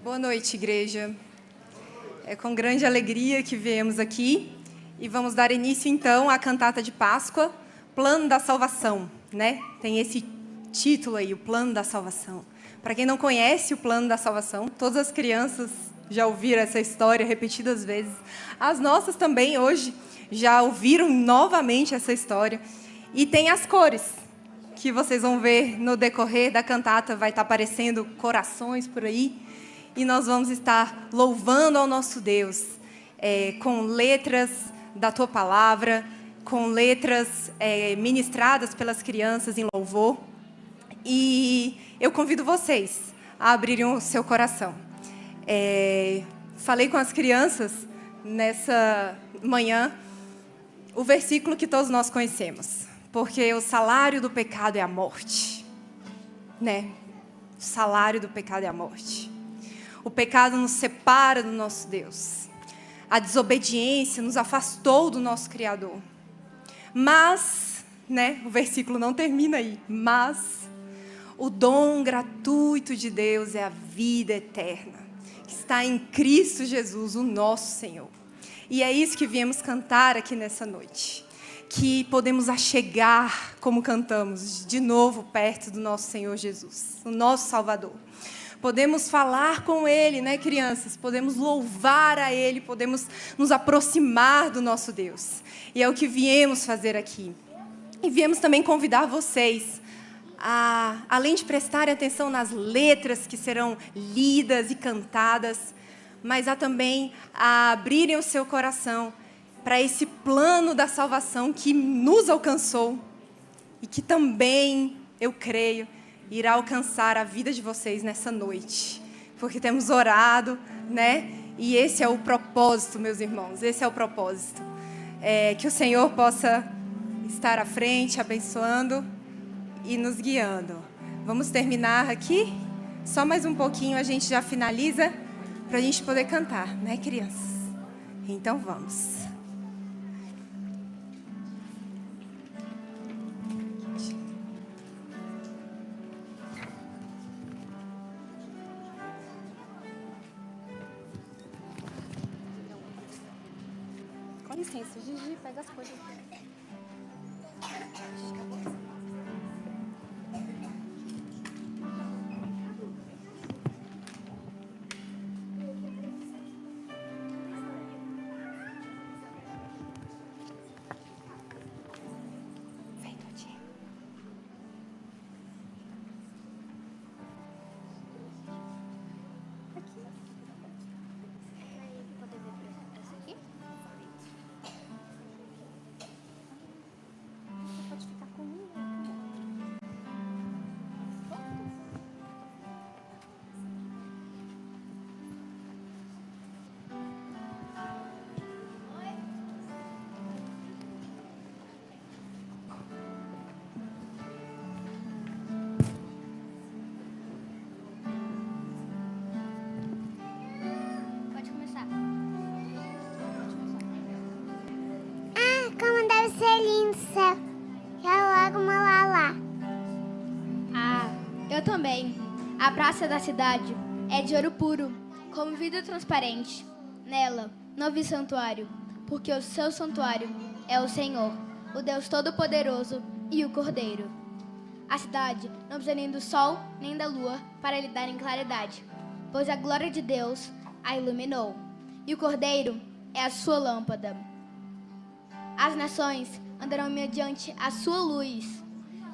Boa noite, igreja. É com grande alegria que viemos aqui e vamos dar início, então, à cantata de Páscoa, Plano da Salvação, né? Tem esse título aí, o Plano da Salvação. Para quem não conhece o Plano da Salvação, todas as crianças já ouviram essa história repetidas vezes. As nossas também, hoje, já ouviram novamente essa história. E tem as cores, que vocês vão ver no decorrer da cantata, vai estar aparecendo corações por aí. E nós vamos estar louvando ao nosso Deus com letras da Tua Palavra, com letras ministradas pelas crianças em louvor. E eu convido vocês a abrirem o seu coração. Falei com as crianças nessa manhã o versículo que todos nós conhecemos. Porque o salário do pecado é a morte. Né? O salário do pecado é a morte. O pecado nos separa do nosso Deus. A desobediência nos afastou do nosso Criador. Mas, né, o versículo não termina aí. Mas o dom gratuito de Deus é a vida eterna, que está em Cristo Jesus, o nosso Senhor. E é isso que viemos cantar aqui nessa noite. Que podemos achegar, como cantamos, de novo perto do nosso Senhor Jesus, o nosso Salvador. Podemos falar com Ele, né, crianças? Podemos louvar a Ele, podemos nos aproximar do nosso Deus. E é o que viemos fazer aqui. E viemos também convidar vocês a, além de prestarem atenção nas letras que serão lidas e cantadas, mas a também a abrirem o seu coração para esse plano da salvação que nos alcançou e que também, eu creio, irá alcançar a vida de vocês nessa noite. Porque temos orado, né? E esse é o propósito, meus irmãos, esse é o propósito. Que o Senhor possa estar à frente, abençoando e nos guiando. Vamos terminar aqui? Só mais um pouquinho a gente já finaliza para a gente poder cantar, né, crianças? Então vamos. Com licença, Gigi, pega as coisas. Vem, Todinha. Pode ficar comigo. Pode começar. Como deve ser lindo o céu. Já logo uma lá. Eu também. A praça da cidade é de ouro puro, como vidro transparente. Nela não vi santuário, porque o seu santuário é o Senhor, o Deus Todo-Poderoso e o Cordeiro. A cidade não precisa nem do sol nem da lua para lhe darem claridade, pois a glória de Deus a iluminou, e o Cordeiro é a sua lâmpada. As nações andarão mediante a sua luz,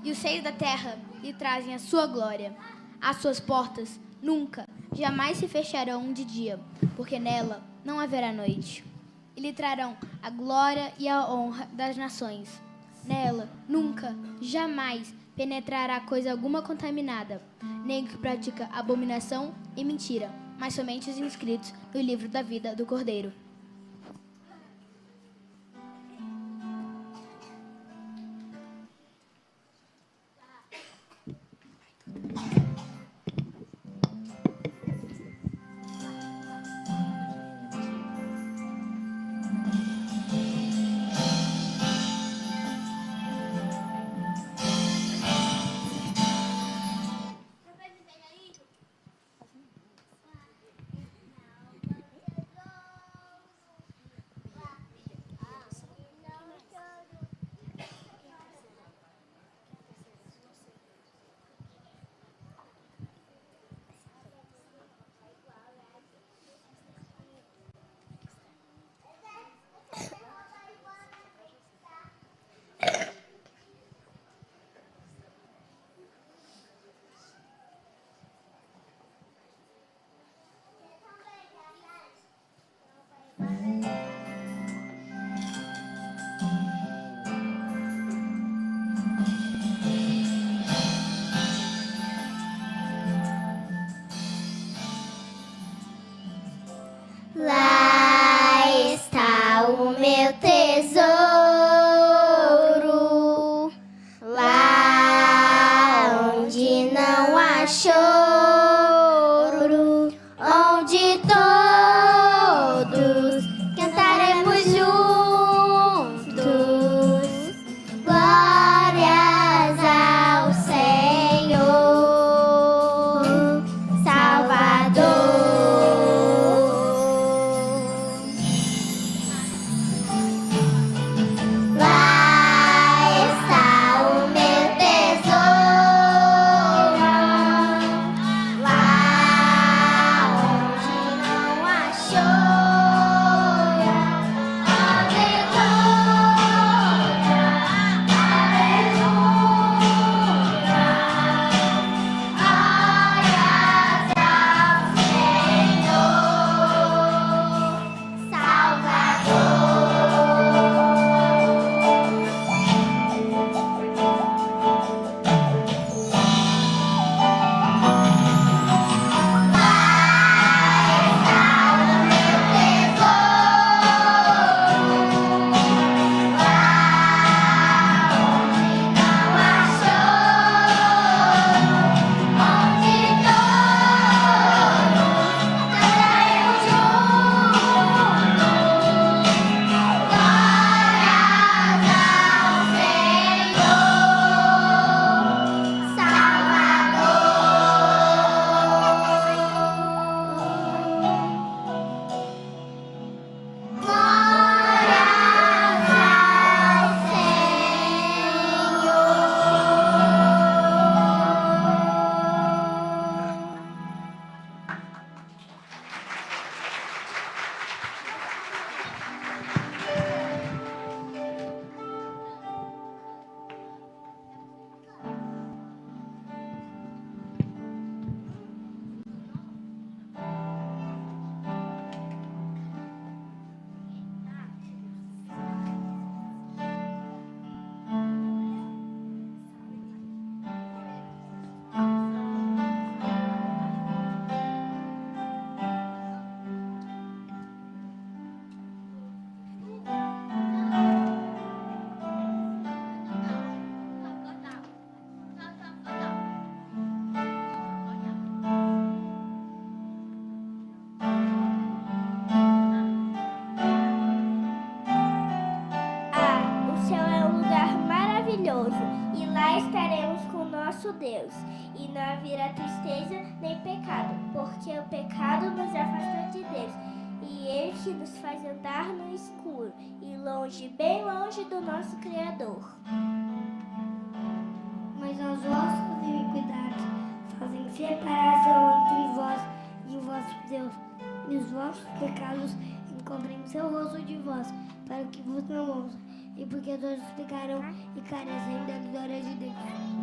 e os reis da terra lhe trazem a sua glória. As suas portas nunca, jamais se fecharão de dia, porque nela não haverá noite. E lhe trarão a glória e a honra das nações. Nela nunca, jamais penetrará coisa alguma contaminada, nem que pratica abominação e mentira, mas somente os inscritos no livro da vida do Cordeiro. nosso Deus, e não haverá tristeza nem pecado, porque o pecado nos afasta de Deus, e ele que nos faz andar no escuro, e longe, bem longe do nosso Criador. Mas as vossas iniquidades fazem separação entre vós e o vosso Deus, e os vossos pecados encontrem seu rosto de vós, para que vos não ouça, e porque todos pecaram e carecem da glória de Deus.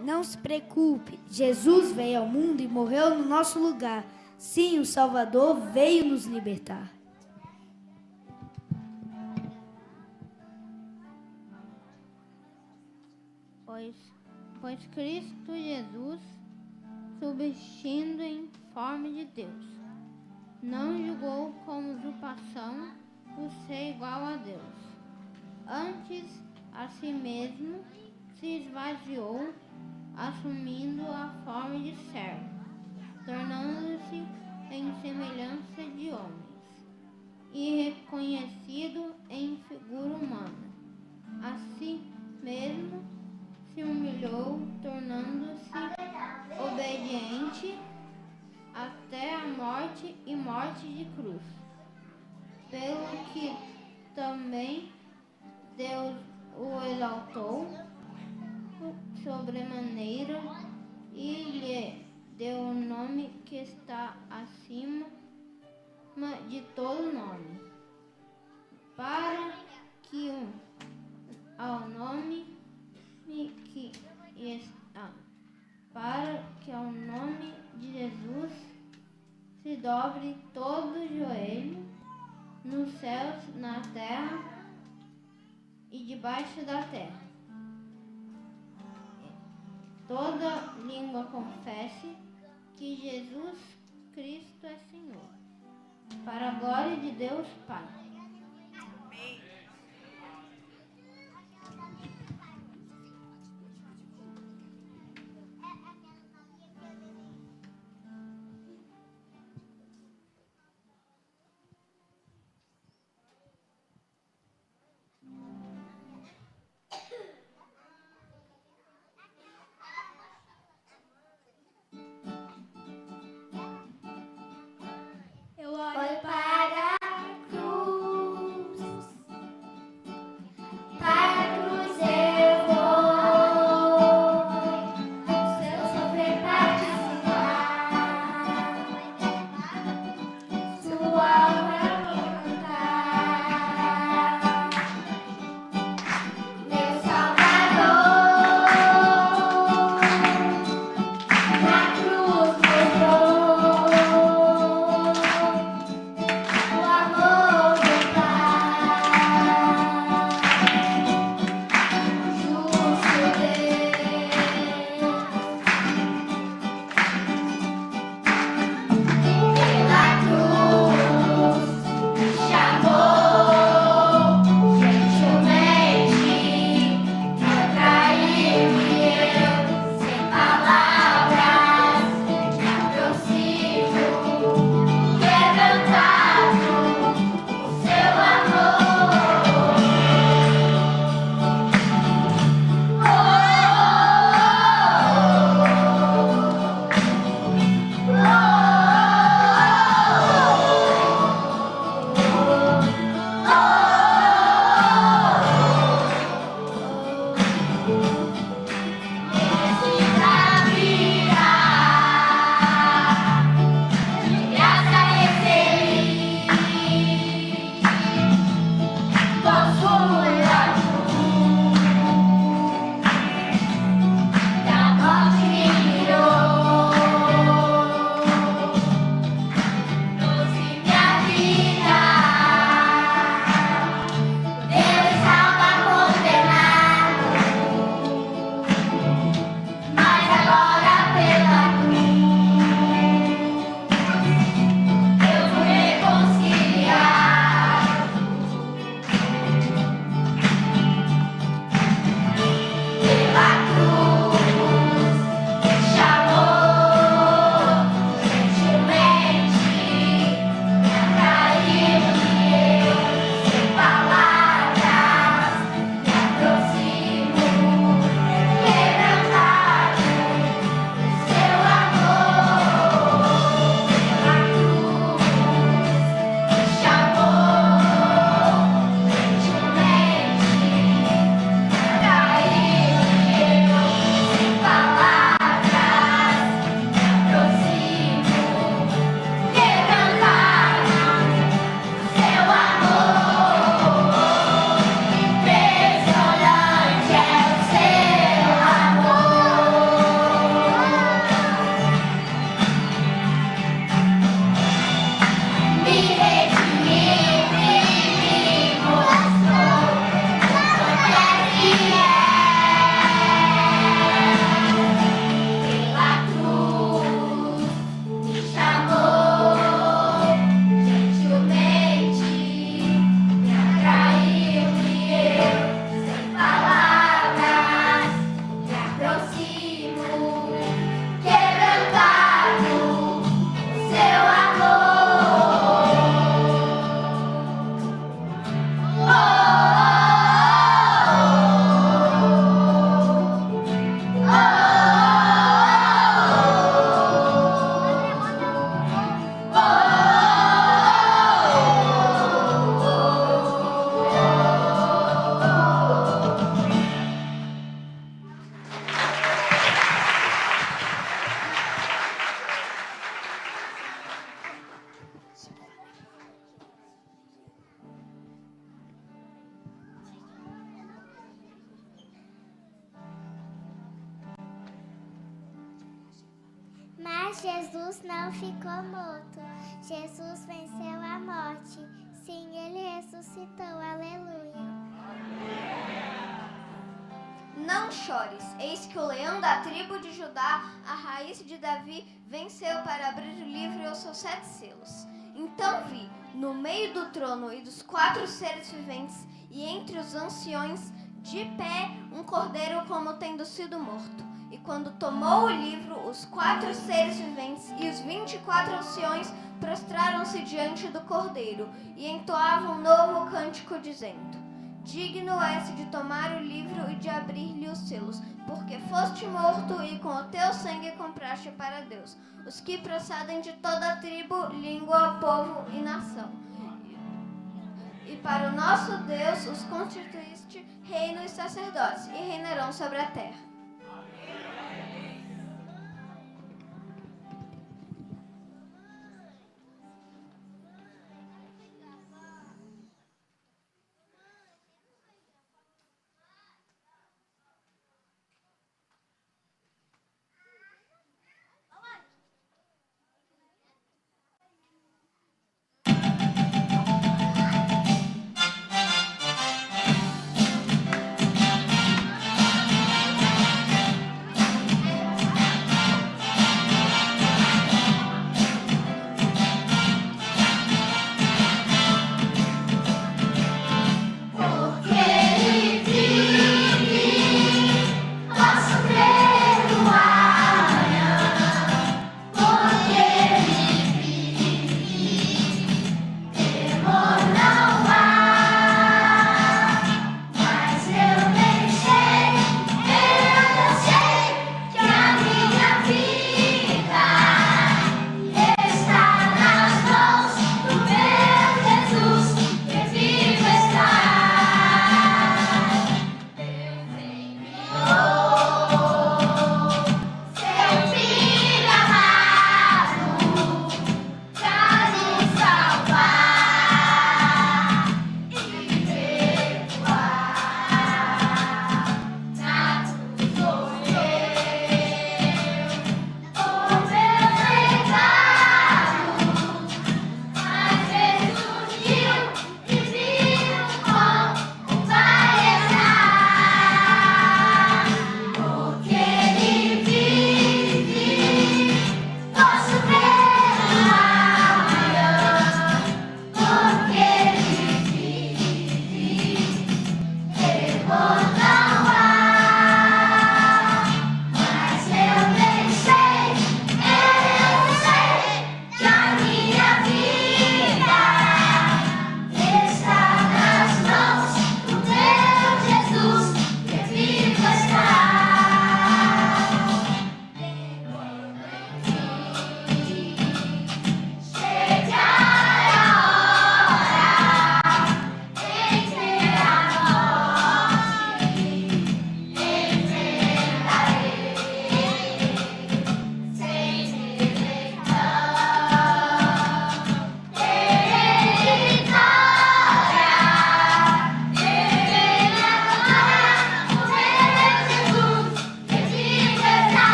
Não se preocupe, Jesus veio ao mundo e morreu no nosso lugar. Sim, o Salvador veio nos libertar. Pois Cristo Jesus, subsistindo em forma de Deus, não julgou como usurpação o ser igual a Deus. Antes, a si mesmo se esvaziou, assumindo a forma de servo, tornando-se em semelhança de homens, e reconhecido em figura humana. Assim mesmo se humilhou, tornando-se obediente até a morte e morte de cruz. Pelo que também Deus o exaltou sobremaneira e lhe deu o nome que está acima de todo nome, para que ao nome de Jesus se dobre todo joelho, nos céus, na terra e debaixo da terra. Toda língua confesse que Jesus Cristo é Senhor, para a glória de Deus Pai. Eu olho para a cruz. Mas Jesus não ficou morto. Jesus venceu a morte. Sim, ele ressuscitou. Aleluia. Não chores, eis que o leão da tribo de Judá, a raiz de Davi, venceu para abrir o livro e os seus 7 selos. Então vi, no meio do trono e dos 4 seres viventes, e entre os anciões, de pé, um cordeiro como tendo sido morto. E quando tomou o livro, os 4 seres viventes e os 24 anciões prostraram-se diante do cordeiro e entoavam um novo cântico, dizendo: Digno és de tomar o livro e de abrir-lhe os selos, porque foste morto e com o teu sangue compraste para Deus os que procedem de toda tribo, língua, povo e nação. E para o nosso Deus os constituíste reino e sacerdotes, e reinarão sobre a terra.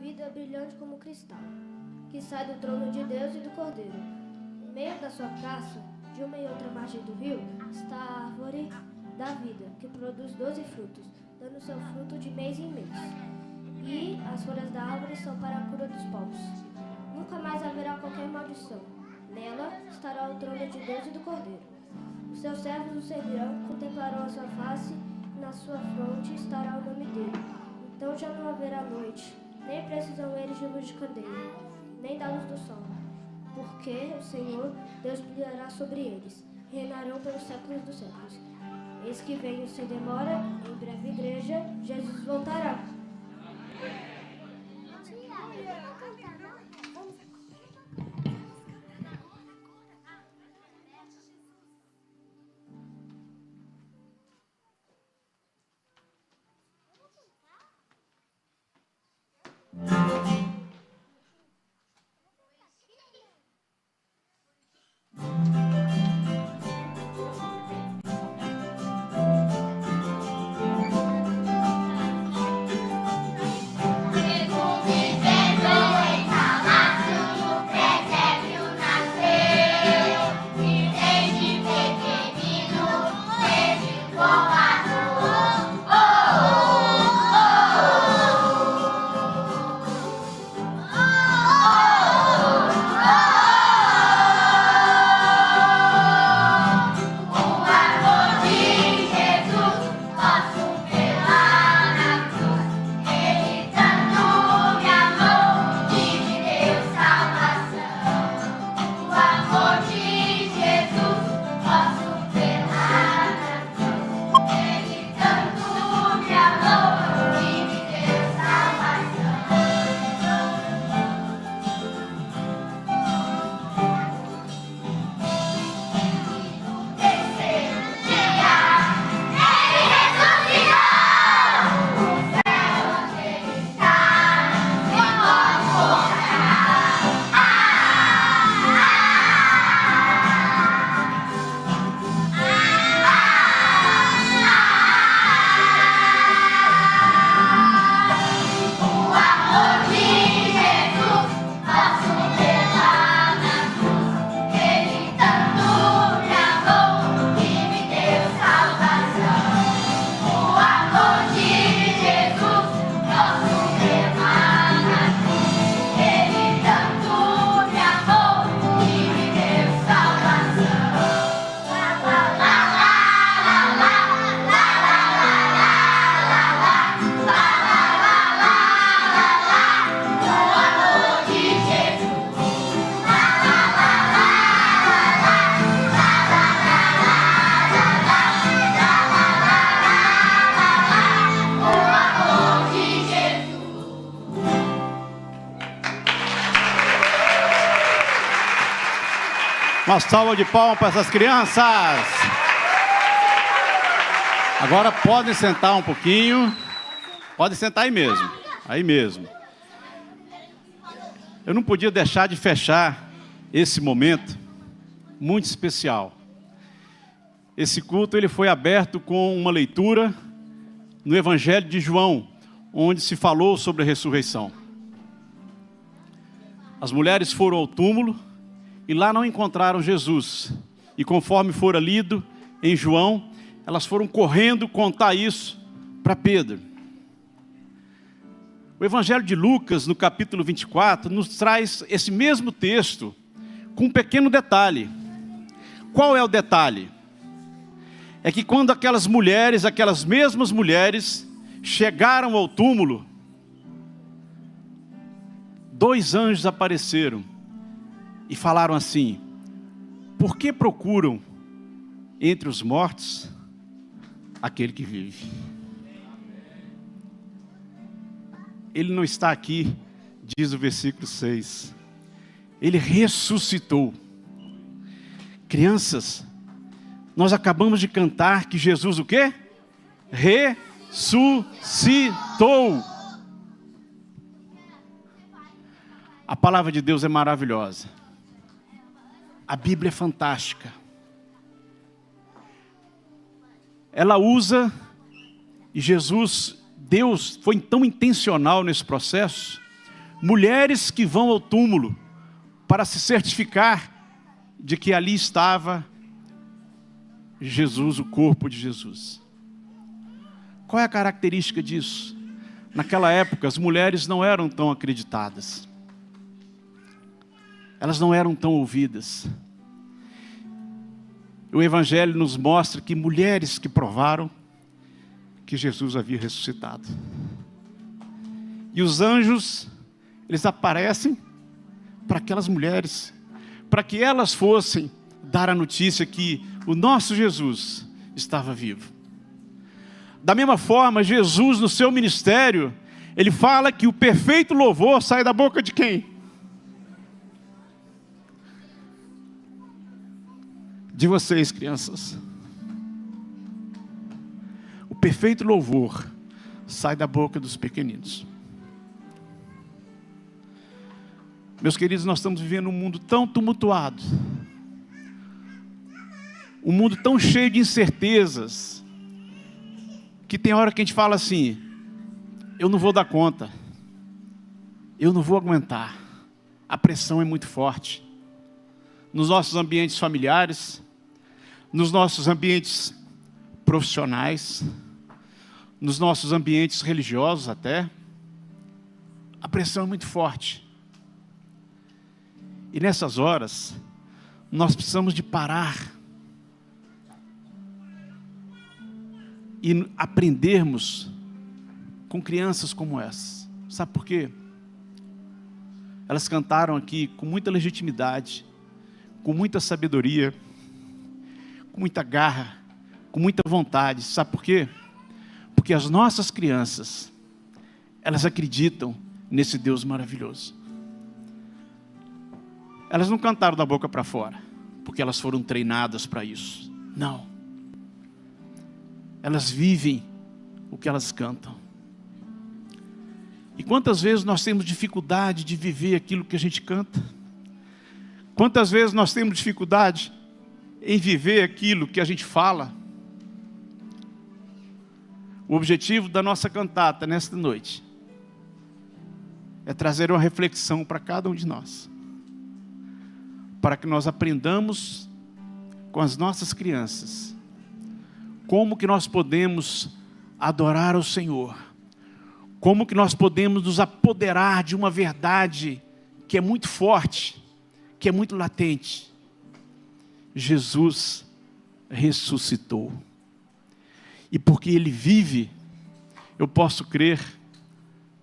vida brilhante como cristal, que sai do trono de Deus e do Cordeiro. No meio da sua praça, de uma e outra margem do rio, está a árvore da vida, que produz 12 frutos, dando seu fruto de mês em mês. E as folhas da árvore são para a cura dos povos. Nunca mais haverá qualquer maldição. Nela estará o trono de Deus e do Cordeiro. Os seus servos o servirão, contemplarão a sua face, e na sua fronte estará o nome dele. Então já não haverá noite, nem precisam eles de luz de candeia, nem da luz do sol, porque o Senhor Deus brilhará sobre eles, e reinarão pelos séculos dos séculos. Eis que venho sem demora, em breve igreja, Jesus voltará. Uma salva de palmas para essas crianças. Agora podem sentar um pouquinho. Podem sentar aí mesmo. Aí mesmo. Eu não podia deixar de fechar esse momento muito especial. Esse culto ele foi aberto com uma leitura no Evangelho de João, onde se falou sobre a ressurreição. As mulheres foram ao túmulo e lá não encontraram Jesus. E conforme fora lido em João, elas foram correndo contar isso para Pedro. O Evangelho de Lucas, no capítulo 24, nos traz esse mesmo texto com um pequeno detalhe. Qual é o detalhe? É que quando aquelas mesmas mulheres, chegaram ao túmulo, 2 anjos apareceram e falaram assim: por que procuram entre os mortos aquele que vive? Ele não está aqui, diz o versículo 6. Ele ressuscitou. Crianças, nós acabamos de cantar que Jesus o quê? Ressuscitou. A palavra de Deus é maravilhosa. A Bíblia é fantástica. Ela usa, e Jesus, Deus foi tão intencional nesse processo, mulheres que vão ao túmulo para se certificar de que ali estava Jesus, o corpo de Jesus. Qual é a característica disso? Naquela época, as mulheres não eram tão acreditadas. Elas não eram tão ouvidas. O Evangelho nos mostra que mulheres que provaram que Jesus havia ressuscitado. E os anjos, eles aparecem para aquelas mulheres, para que elas fossem dar a notícia que o nosso Jesus estava vivo. Da mesma forma, Jesus, no seu ministério, ele fala que o perfeito louvor sai da boca de quem? De vocês, crianças. O perfeito louvor sai da boca dos pequeninos. Meus queridos, nós estamos vivendo um mundo tão tumultuado, um mundo tão cheio de incertezas, que tem hora que a gente fala assim: eu não vou dar conta, eu não vou aguentar, a pressão é muito forte. Nos nossos ambientes familiares, nos nossos ambientes profissionais, nos nossos ambientes religiosos até, a pressão é muito forte. E nessas horas, nós precisamos de parar e aprendermos com crianças como essas. Sabe por quê? Elas cantaram aqui com muita legitimidade, com muita sabedoria, com muita garra, com muita vontade. Sabe por quê? Porque as nossas crianças, elas acreditam nesse Deus maravilhoso. Elas não cantaram da boca para fora, porque elas foram treinadas para isso. Não. Elas vivem o que elas cantam. E quantas vezes nós temos dificuldade de viver aquilo que a gente canta? Quantas vezes nós temos dificuldade em viver aquilo que a gente fala? O objetivo da nossa cantata nesta noite é trazer uma reflexão para cada um de nós, para que nós aprendamos com as nossas crianças como que nós podemos adorar ao Senhor, como que nós podemos nos apoderar de uma verdade que é muito forte, que é muito latente. Jesus ressuscitou. E porque Ele vive, eu posso crer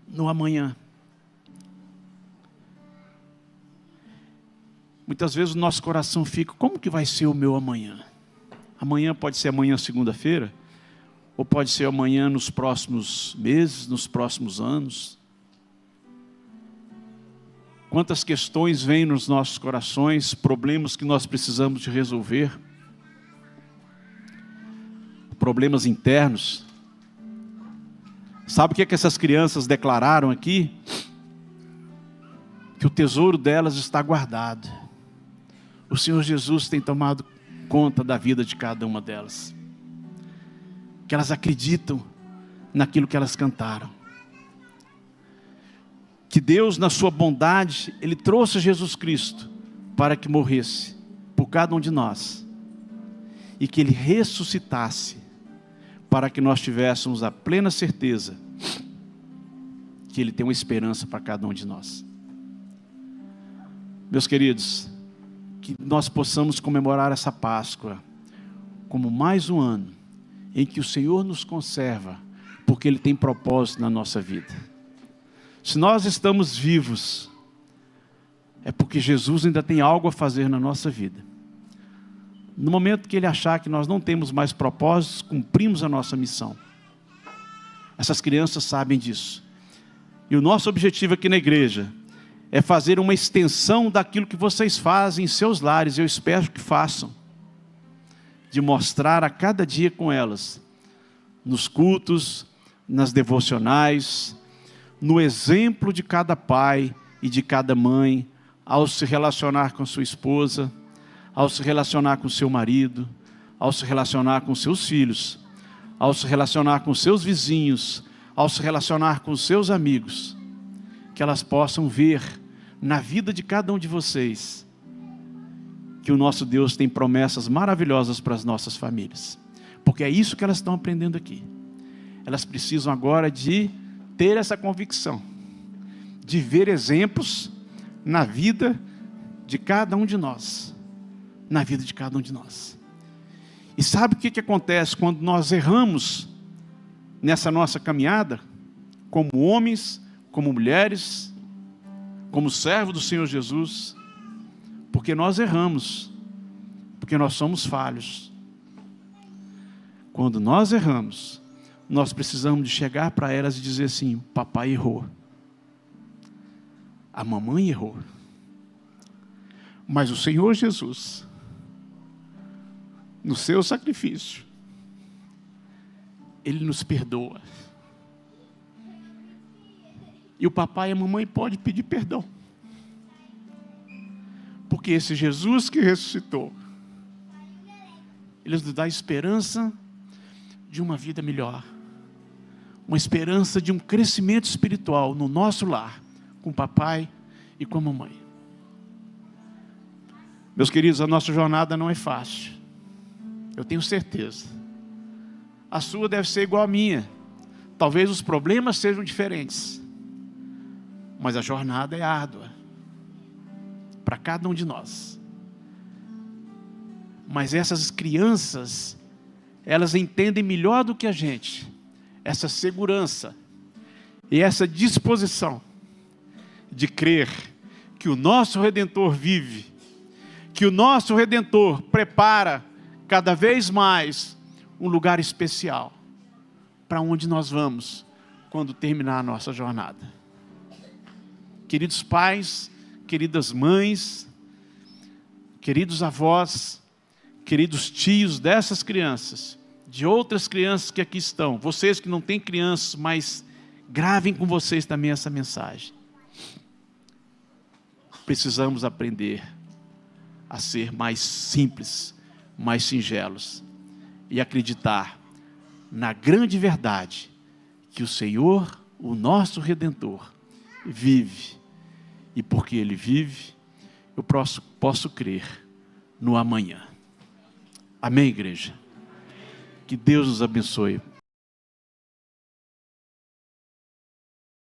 no amanhã. Muitas vezes o nosso coração fica: como que vai ser o meu amanhã? Amanhã pode ser amanhã, segunda-feira, ou pode ser amanhã nos próximos meses, nos próximos anos. Quantas questões vêm nos nossos corações, problemas que nós precisamos de resolver, problemas internos. Sabe o que é que essas crianças declararam aqui? Que o tesouro delas está guardado. O Senhor Jesus tem tomado conta da vida de cada uma delas. Que elas acreditam naquilo que elas cantaram. Que Deus, na sua bondade, Ele trouxe Jesus Cristo para que morresse por cada um de nós. E que Ele ressuscitasse para que nós tivéssemos a plena certeza que Ele tem uma esperança para cada um de nós. Meus queridos, que nós possamos comemorar essa Páscoa como mais um ano em que o Senhor nos conserva, porque Ele tem propósito na nossa vida. Se nós estamos vivos, é porque Jesus ainda tem algo a fazer na nossa vida. No momento que Ele achar que nós não temos mais propósitos, cumprimos a nossa missão. Essas crianças sabem disso. E o nosso objetivo aqui na igreja é fazer uma extensão daquilo que vocês fazem em seus lares. Eu espero que façam. De mostrar a cada dia com elas, nos cultos, nas devocionais, no exemplo de cada pai e de cada mãe, ao se relacionar com sua esposa, ao se relacionar com seu marido, ao se relacionar com seus filhos, ao se relacionar com seus vizinhos, ao se relacionar com seus amigos. que elas possam ver na vida de cada um de vocês que o nosso Deus tem promessas maravilhosas para as nossas famílias. Porque é isso que elas estão aprendendo aqui. Elas precisam agora de ter essa convicção, de ver exemplos na vida de cada um de nós. Na vida de cada um de nós. E sabe o que acontece quando nós erramos nessa nossa caminhada? Como homens, como mulheres, como servos do Senhor Jesus. Porque nós erramos. Porque nós somos falhos. Quando nós erramos, nós precisamos de chegar para elas e dizer assim: papai errou. A mamãe errou. Mas o Senhor Jesus, no seu sacrifício, Ele nos perdoa. E o papai e a mamãe podem pedir perdão. Porque esse Jesus que ressuscitou, Ele nos dá esperança de uma vida melhor. Uma esperança de um crescimento espiritual no nosso lar, com o papai e com a mamãe. Meus queridos, a nossa jornada não é fácil. Eu tenho certeza. A sua deve ser igual à minha. Talvez os problemas sejam diferentes. Mas a jornada é árdua. Para cada um de nós. Mas essas crianças, elas entendem melhor do que a gente essa segurança e essa disposição de crer que o nosso Redentor vive, que o nosso Redentor prepara cada vez mais um lugar especial para onde nós vamos quando terminar a nossa jornada. Queridos pais, queridas mães, queridos avós, queridos tios dessas crianças, de outras crianças que aqui estão, vocês que não têm crianças, mas gravem com vocês também essa mensagem. Precisamos aprender a ser mais simples, mais singelos e acreditar na grande verdade que o Senhor, o nosso Redentor, vive. E porque Ele vive, eu posso crer no amanhã. Amém, igreja? Que Deus nos abençoe.